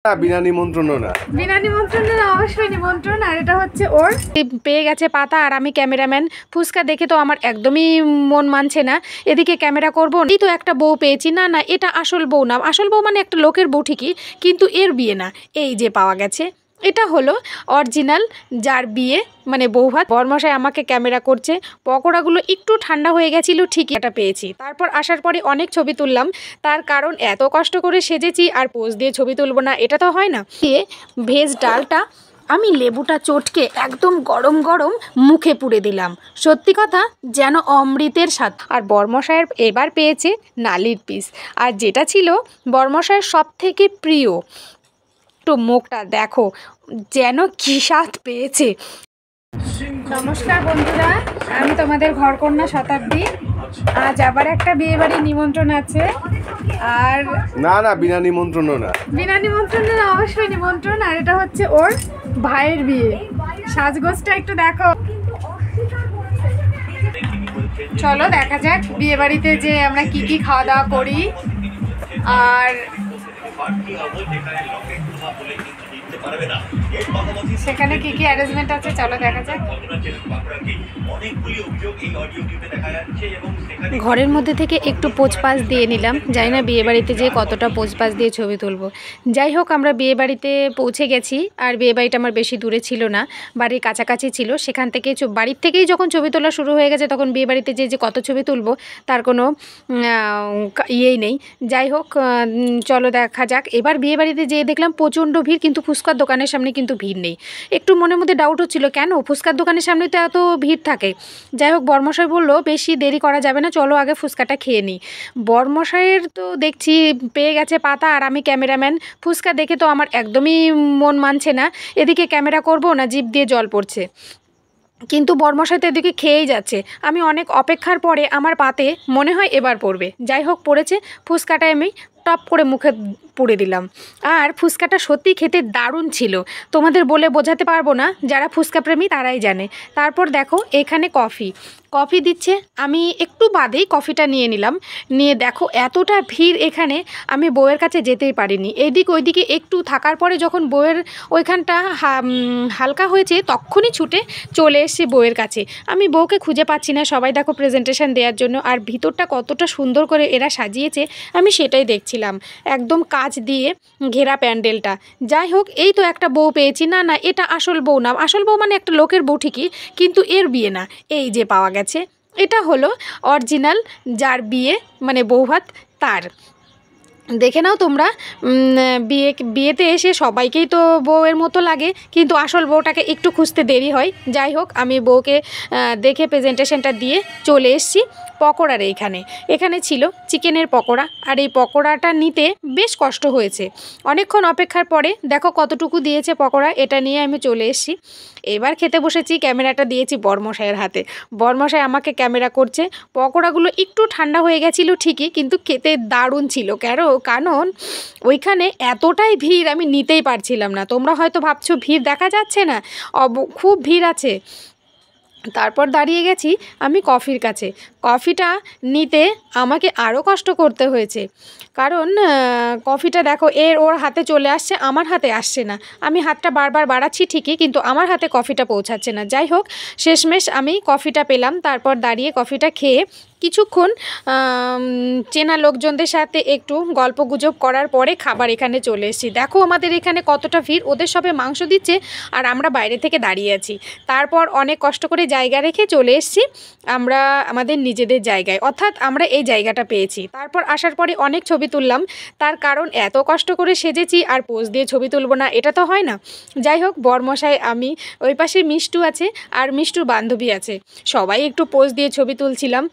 না, বিনা নিমন্ত্রণ না। বিনা নিমন্ত্রণে না, অবশ্যই নিমন্ত্রণ। আর এটা হচ্ছে ওর পেয়ে গেছে পাতা, আর আমি ক্যামেরাম্যান। ফুচকা দেখে তো আমার একদমই মন মানছে না, এদিকে ক্যামেরা করব। এই তো একটা বউ পেয়েছি। না না, এটা আসল বউ না। আসল বউ মানে একটা লোকের বউ ঠিকই, কিন্তু এর বিয়ে না। এই যে পাওয়া গেছে, এটা হলো অরিজিনাল যার বিয়ে, মানে বৌভাত। বরমশাই আমাকে ক্যামেরা করছে। পকোড়াগুলো একটু ঠান্ডা হয়ে গেছিলো ঠিকই, এটা পেয়েছি। তারপর আসার পরে অনেক ছবি তুললাম, তার কারণ এত কষ্ট করে সেজেছি আর পোজ দিয়ে ছবি তুলবো না, এটা তো হয় না। দিয়ে ভেজ ডালটা আমি লেবুটা চটকে একদম গরম গরম মুখে পুড়ে দিলাম। সত্যি কথা, যেন অমৃতের স্বাদ। আর বরমশাইয়ের এবার পেয়েছে নালির পিস, আর যেটা ছিল বরমশাইয়ের সব থেকে প্রিয়। একটু মুখটা দেখো, যেন কি স্বাদ পেয়েছে। নমস্কার বন্ধুরা, আমি তোমাদের ঘরকন্যা শতাব্দী। আজ আবার একটা বিয়ে বাড়ির নিমন্ত্রণ আছে। আর না না, বিনা নিমন্ত্রণ না। বিনা নিমন্ত্রণে না, অবশ্যই নিমন্ত্রণ। আর এটা হচ্ছে ওর ভাইয়ের বিয়ে। সাজগোজটা একটু দেখো। চলো দেখা যাক বিয়ে বাড়িতে যে আমরা কি কি খাওয়া দাওয়া করি আর সেখানে কি কি অ্যারেঞ্জমেন্ট আছে, চলো দেখা যাক। ঘরের মধ্যে থেকে একটু পোজপাস দিয়ে নিলাম, জানি না বিয়ে বাড়িতে যে কতটা পোজপাস দিয়ে ছবি তুলবো। যাই হোক, আমরা বিয়ে বাড়িতে পৌঁছে গেছি। আর বিয়ে বাড়িটা আমার বেশি দূরে ছিল না, বাড়ির কাছাকাছি ছিল। সেখান থেকে বাড়ির থেকেই যখন ছবি তোলা শুরু হয়ে গেছে, তখন বিয়ে বাড়িতে যে কত ছবি তুলবো তার কোনো ইয়েই নেই। যাই হোক, চলো দেখা যাক। এবার বিয়ে বাড়িতে যেয়ে দেখলাম প্রচণ্ড ভিড়, কিন্তু ফুচকার দোকানের সামনে কিন্তু ভিড় নেই। একটু মনের মধ্যে ডাউট হচ্ছিল, কেন ফুচকার দোকানের সামনে তো এত ভিড় থাকে। যাই হোক, বরমশাই বললো বেশি দেরি করা যাবে না, চলো আগে ফুচকাটা খেয়ে নিই। বরমশাইয়ের তো দেখছি পেয়ে গেছে পাতা, আর আমি ক্যামেরাম্যান। ফুচকা দেখে তো আমার একদমই মন মানছে না, এদিকে ক্যামেরা করব না, জিভ দিয়ে জল পড়ছে। কিন্তু বরমশাই তো এদিকে খেয়েই যাচ্ছে। আমি অনেক অপেক্ষার পরে আমার পাতে মনে হয় এবার পড়বে। যাই হোক, পড়েছে। ফুচকাটা আমি টপ করে মুখে পুড়ে দিলাম। আর ফুচকাটা সত্যি খেতে দারুণ ছিল, তোমাদের বলে বোঝাতে পারবো না, যারা ফুচকা প্রেমী তারাই জানে। তারপর দেখো এখানে কফি দিচ্ছে, আমি একটু বাদেই কফিটা নিয়ে নিলাম। নিয়ে দেখো এতটা ভিড় এখানে, আমি বউয়ের কাছে যেতেই পারিনি। এইদিক ওইদিকে একটু থাকার পরে যখন বউয়ের ওইখানটা হালকা হয়েছে, তখনই ছুটে চলে এসেছি বউয়ের কাছে। আমি বউকে খুঁজে পাচ্ছি না, সবাই দেখো প্রেজেন্টেশন দেওয়ার জন্য। আর ভিতরটা কতটা সুন্দর করে এরা সাজিয়েছে আমি সেটাই দেখছিলাম, একদম কাচ দিয়ে ঘেরা প্যান্ডেলটা। যাই হোক, এই তো একটা বউ পেয়েছি। না না, এটা আসল বউ না। আসল বউ মানে একটা লোকের বউ ঠিকই, কিন্তু এর বিয়ে না। এই যে পাওয়া গেছে, এটা হলো অরিজিনাল যার বিয়ে, মানে বৌভাত তার। দেখে নাও তোমরা। বিয়েতে এসে সবাইকেই তো বউয়ের মতো লাগে, কিন্তু আসল বউটাকে একটু খুঁজতে দেরি হয়। যাই হোক, আমি বউকে দেখে প্রেজেন্টেশনটা দিয়ে চলে এসেছি পকোড়ার এখানে ছিল চিকেনের পকোড়া। আর এই পকোড়াটা নিতে বেশ কষ্ট হয়েছে, অনেকক্ষণ অপেক্ষার পরে দেখো কতটুকু দিয়েছে পকোড়া। এটা নিয়ে আমি চলে এসেছি। এবার খেতে বসেছি, ক্যামেরাটা দিয়েছি বরমশাইয়ের হাতে। বরমশাই আমাকে ক্যামেরা করছে। পকোড়াগুলো একটু ঠান্ডা হয়ে গেছিলো ঠিকই, কিন্তু খেতে দারুণ ছিল। কারণ ওইখানে এতটাই ভিড়, আমি নিতেই পারছিলাম না। তোমরা হয়তো ভাবছো ভিড় দেখা যাচ্ছে না, খুব ভিড় আছে। তারপর দাঁড়িয়ে গেছি আমি কফির কাছে। কফিটা নিতে আমাকে আরও কষ্ট করতে হয়েছে, কারণ কফিটা দেখো ওর হাতে চলে আসছে, আমার হাতে আসছে না। আমি হাতটা বারবার বাড়াচ্ছি ঠিকই, কিন্তু আমার হাতে কফিটা পৌঁছাচ্ছে না। যাই হোক, শেষমেশ আমি কফিটা পেলাম। তারপর দাঁড়িয়ে কফিটা খেয়ে কিছুক্ষণ চেনা লোকজনদের সাথে একটু গল্পগুজব করার পরে খাবার এখানে চলে এসেছি। দেখো আমাদের এখানে কতটা ভিড়, ওদের সবে মাংস দিচ্ছে আর আমরা বাইরে থেকে দাঁড়িয়ে আছি। তারপর অনেক কষ্ট করে জায়গা রেখে চলে এসেছি আমরা আমাদের নিজেদের জায়গায়, অর্থাৎ আমরা এই জায়গাটা পেয়েছি। তারপর আসার পরে অনেক ছবি তুললাম, তার কারণ এত কষ্ট করে সেজেছি আর পোজ দিয়ে ছবি তুলবো না, এটা তো হয় না। যাই হোক, বরমশাই, আমি, ওই পাশে মিষ্টু আছে আর মিষ্টুর বান্ধবী আছে, সবাই একটু পোজ দিয়ে ছবি তুলছিলাম।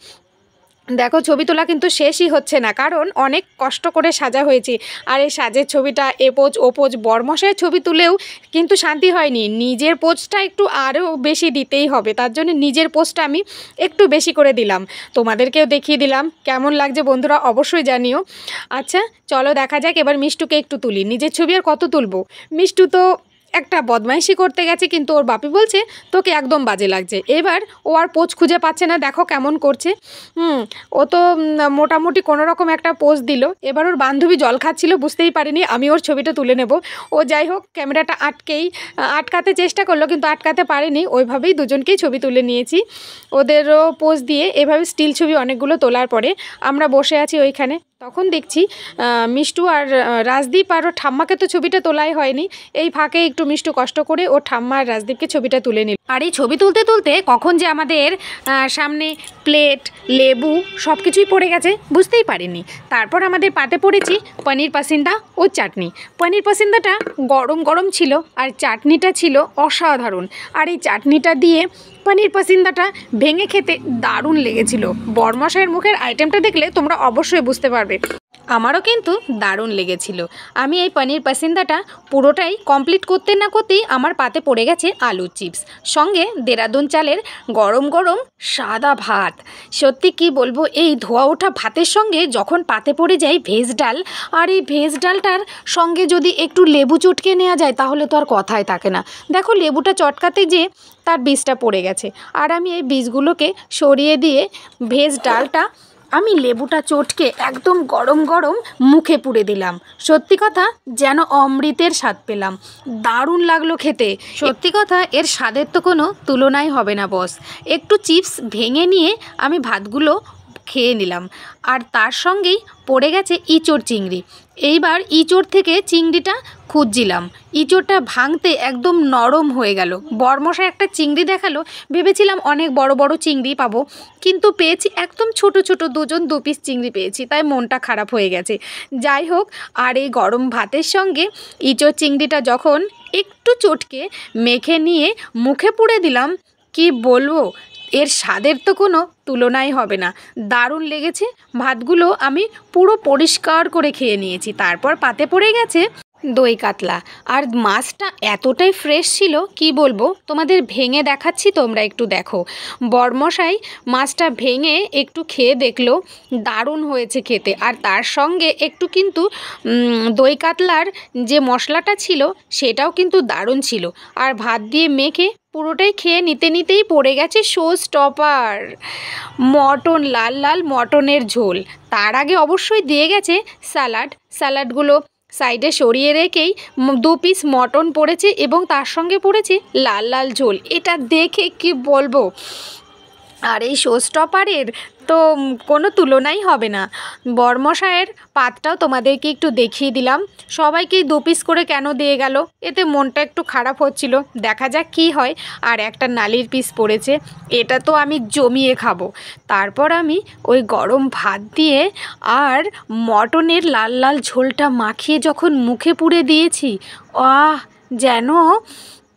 দেখো ছবি তোলা কিন্তু শেষই হচ্ছে না, কারণ অনেক কষ্ট করে সাজা হয়েছে। আর এই সাজের ছবিটা এ পোজ ও পোজ, বরমশাইয়ের ছবি তুলেও কিন্তু শান্তি হয়নি, নিজের পোজটা একটু আরও বেশি দিতেই হবে। তার জন্য নিজের পোজটা আমি একটু বেশি করে দিলাম, তোমাদেরকেও দেখিয়ে দিলাম। কেমন লাগছে বন্ধুরা অবশ্যই জানিও। আচ্ছা চলো দেখা যাক, এবার মিষ্টুকে একটু তুলি। নিজের ছবি আর কত তুলবো, মিষ্টু তো একটা বদমাইশি করতে গেছে, কিন্তু ওর বাপি বলছে তোকে একদম বাজে লাগছে। এবার ও আর পোজ খুঁজে পাচ্ছে না, দেখো কেমন করছে। ও তো মোটামুটি কোনো রকম একটা পোজ দিল। এবার ওর বান্ধবী জল খাচ্ছিল, বুঝতেই পারিনি আমি ওর ছবিটা তুলে নেব। ও যাই হোক ক্যামেরাটা আটকাতে চেষ্টা করলো, কিন্তু আটকাতে পারেনি। ওইভাবেই দুজনকেই ছবি তুলে নিয়েছি। ওদেরও পোজ দিয়ে এভাবে স্টিল ছবি অনেকগুলো তোলার পরে আমরা বসে আছি ওইখানে। তখন দেখছি মিষ্টু আর রাজদীপ আর ওর ঠাম্মাকে তো ছবিটা তোলাই হয়নি। এই ফাঁকে একটু মিষ্টু কষ্ট করে ওর ঠাম্মা আর রাজদীপকে ছবিটা তুলে নিল। আর এই ছবি তুলতে তুলতে কখন যে আমাদের সামনে প্লেট, লেবু সব কিছুই পড়ে গেছে বুঝতেই পারিনি। তারপর আমাদের পাতে পড়েছি পনির পাসিন্দা ও চাটনি। পনির পাসিন্দাটা গরম গরম ছিল আর চাটনিটা ছিল অসাধারণ। আর এই চাটনিটা দিয়ে পনির পাসিন্দাটা ভেঙে খেতে দারুণ লেগেছিল। বরমশাইয়ের মুখের আইটেমটা দেখলে তোমরা অবশ্যই বুঝতে পারবে। আমারও কিন্তু দারুণ লেগেছিল। আমি এই পনির পাসিন্দাটা পুরোটাই কমপ্লিট করতে না করতেই আমার পাতে পড়ে গেছে আলুর চিপস, সঙ্গে দেরাদুন চালের গরম গরম সাদা ভাত। সত্যি কি বলবো, এই ধোয়া ওঠা ভাতের সঙ্গে যখন পাতে পড়ে যায় ভেজ ডাল, আর এই ভেজ ডালটার সঙ্গে যদি একটু লেবু চটকে নেওয়া যায় তাহলে তো আর কথাই থাকে না। দেখো লেবুটা চটকাতে যে তার বীজটা পড়ে গেছে, আর আমি এই বীজগুলোকে সরিয়ে দিয়ে ভেজ ডালটা আমি লেবুটা চটকে একদম গরম গরম মুখে পুরে দিলাম। সত্যি কথা যেন অমৃতের স্বাদ পেলাম, দারুণ লাগলো খেতে। সত্যি কথা এর স্বাদের তো কোনো তুলনাই হবে না বস। একটু চিপস ভেঙে নিয়ে আমি ভাতগুলো খেয়ে নিলাম, আর তার সঙ্গেই পড়ে গেছে ইঁচড় চিংড়ি। এইবার ইঁচড় থেকে চিংড়িটা খুঁজছিলাম, ইঁচড়টা ভাঙতে একদম নরম হয়ে গেল। বরমশাই একটা চিংড়ি দেখালো, ভেবেছিলাম অনেক বড় বড় চিংড়ি পাবো, কিন্তু পেয়েছি একদম ছোট ছোট দু পিস চিংড়ি পেয়েছি, তাই মনটা খারাপ হয়ে গেছে। যাই হোক, আর এই গরম ভাতের সঙ্গে ইঁচড় চিংড়িটা যখন একটু চটকে মেখে নিয়ে মুখে পুড়ে দিলাম, কি বলবো, এর স্বাদের তো কোনো তুলনাই হবে না। দারুণ লেগেছে। ভাতগুলো আমি পুরো পরিষ্কার করে খেয়ে নিয়েছি। তারপর পাতে পড়ে গেছে দই কাতলা, আর মাছটা এতটাই ফ্রেশ ছিল কি বলবো, তোমাদের ভেঙে দেখাচ্ছি, তোমরা একটু দেখো। বরমশাই মাছটা ভেঙে একটু খেয়ে দেখলো, দারুণ হয়েছে খেতে। আর তার সঙ্গে একটু কিন্তু দই কাতলার যে মশলাটা ছিল সেটাও কিন্তু দারুণ ছিল। আর ভাত দিয়ে মেখে পুরোটাই খেয়ে নিতে নিতেই পড়ে গেছে শো স্টপার, মটন, লাল লাল মটনের ঝোল। তার আগে অবশ্যই দিয়ে গেছে স্যালাডগুলো সাইডে সরিয়ে রেখেই 2 পিস মটন পড়েছে এবং তার সঙ্গে পড়েছে লাল লাল ঝোল। এটা দেখে কি বলবো, আর এই শো স্টপারের তো কোনো তুলনাই হবে না। বরমশাইয়ের পাতটাও তোমাদেরকে একটু দেখিয়ে দিলাম। সবাইকেই 2 পিস করে কেন দিয়ে গেল, এতে মনটা একটু খারাপ হচ্ছিল। দেখা যাক কি হয়। আর একটা নালির পিস পড়েছে, এটা তো আমি জমিয়ে খাবো। তারপর আমি ওই গরম ভাত দিয়ে আর মটনের লাল লাল ঝোলটা মাখিয়ে যখন মুখে পুরে দিয়েছি, যেন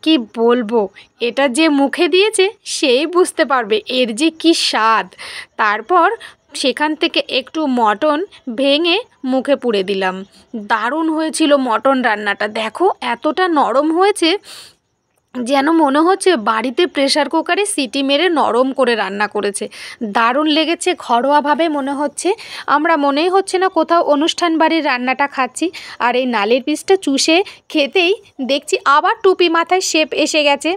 কি বলবো, এটা যে মুখে দিয়েছে সেই বুঝতে পারবে এর যে কি স্বাদ। তারপর সেখান থেকে একটু মটন ভেঙে মুখে পুরে দিলাম। দারুণ হয়েছিল মটন রান্নাটা। দেখো এতটা নরম হয়েছে যেন মনে হচ্ছে বাড়িতে প্রেসার কুকারে সিটি মেরে নরম করে রান্না করেছে। দারুণ লেগেছে, ঘরোয়াভাবে মনে হচ্ছে, আমরা মনেই হচ্ছে না কোথাও অনুষ্ঠান বাড়ির রান্নাটা খাচ্ছি। আর এই নালের পিসটা চুষে খেতেই দেখছি আবার টুপি মাথায় শেপ এসে গেছে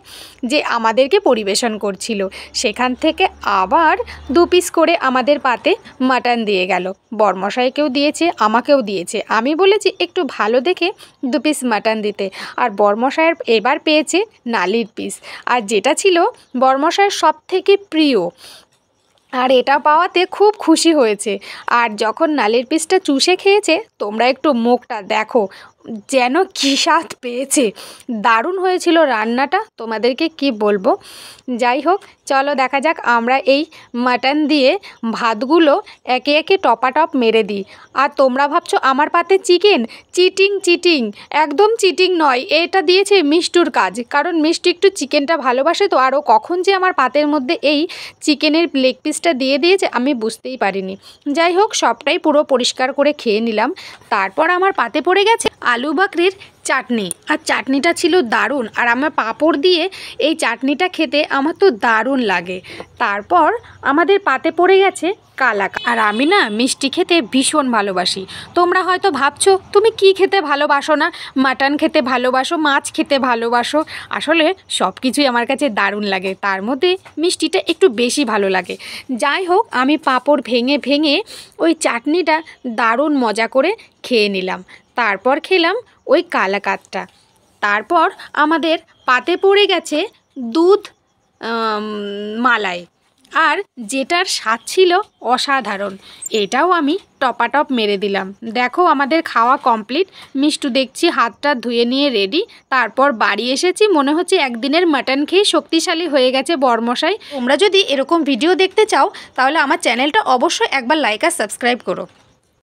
যে আমাদেরকে পরিবেশন করছিল। সেখান থেকে আবার 2 পিস করে আমাদের পাতে মাটন দিয়ে গেল। বরমশাইকেও দিয়েছে, আমাকেও দিয়েছে। আমি বলেছি একটু ভালো দেখে 2 পিস মাটন দিতে, আর বরমশাইয়ের এবার পেয়েছে নালির পিস, আর যেটা ছিল বরমশাইয়ের সব থেকে প্রিয়, আর এটা পাওয়াতে খুব খুশি হয়েছে। আর যখন নালির পিসটা চুষে খেয়েছে, তোমরা একটু মুখটা দেখো, যেন কী স্বাদ পেয়েছে। দারুণ হয়েছিল রান্নাটা, তোমাদেরকে কি বলবো। যাই হোক, চলো দেখা যাক আমরা এই মাটন দিয়ে ভাতগুলো একে একে টপাটপ মেরে দিই। আর তোমরা ভাবছো আমার পাতে চিকেন, চিটিং, একদম চিটিং নয়, এটা দিয়েছে মিষ্টুর কাজ, কারণ মিষ্টু একটু চিকেনটা ভালোবাসে তো। আরও কখন যে আমার পাতের মধ্যে এই চিকেনের লেগ পিসটা দিয়ে দিয়েছে আমি বুঝতেই পারিনি। যাই হোক, সবটাই পুরো পরিষ্কার করে খেয়ে নিলাম। তারপর আমার পাতে পড়ে গেছে আলু বাকরির চাটনি। আর চাটনিটা ছিল দারুণ, আর আমার পাঁপড় দিয়ে এই চাটনিটা খেতে আমার তো দারুণ লাগে। তারপর আমাদের পাতে পড়ে গেছে কালাকাঁদ। আর আমি না মিষ্টি খেতে ভীষণ ভালোবাসি। তোমরা হয়তো ভাবছো তুমি কি খেতে ভালোবাসো না, মাটন খেতে ভালোবাসো, মাছ খেতে ভালোবাসো। আসলে সব কিছুই আমার কাছে দারুণ লাগে, তার মধ্যে মিষ্টিটা একটু বেশি ভালো লাগে। যাই হোক, আমি পাঁপড় ভেঙে ভেঙে ওই চাটনিটা দারুণ মজা করে খেয়ে নিলাম। তারপর খেলাম ওই কালাকাঁদটা। তারপর আমাদের পাতে পড়ে গেছে দুধ মালাই, আর যেটার স্বাদ ছিল অসাধারণ। এটাও আমি টপাটপ মেরে দিলাম। দেখো আমাদের খাওয়া কমপ্লিট। মিষ্টু দেখছি হাতটা ধুয়ে নিয়ে রেডি। তারপর বাড়ি এসেছি, মনে হচ্ছে একদিনের মাটন খেয়ে শক্তিশালী হয়ে গেছে বরমশাই। তোমরা যদি এরকম ভিডিও দেখতে চাও তাহলে আমার চ্যানেলটা অবশ্যই একবার লাইক আর সাবস্ক্রাইব করো।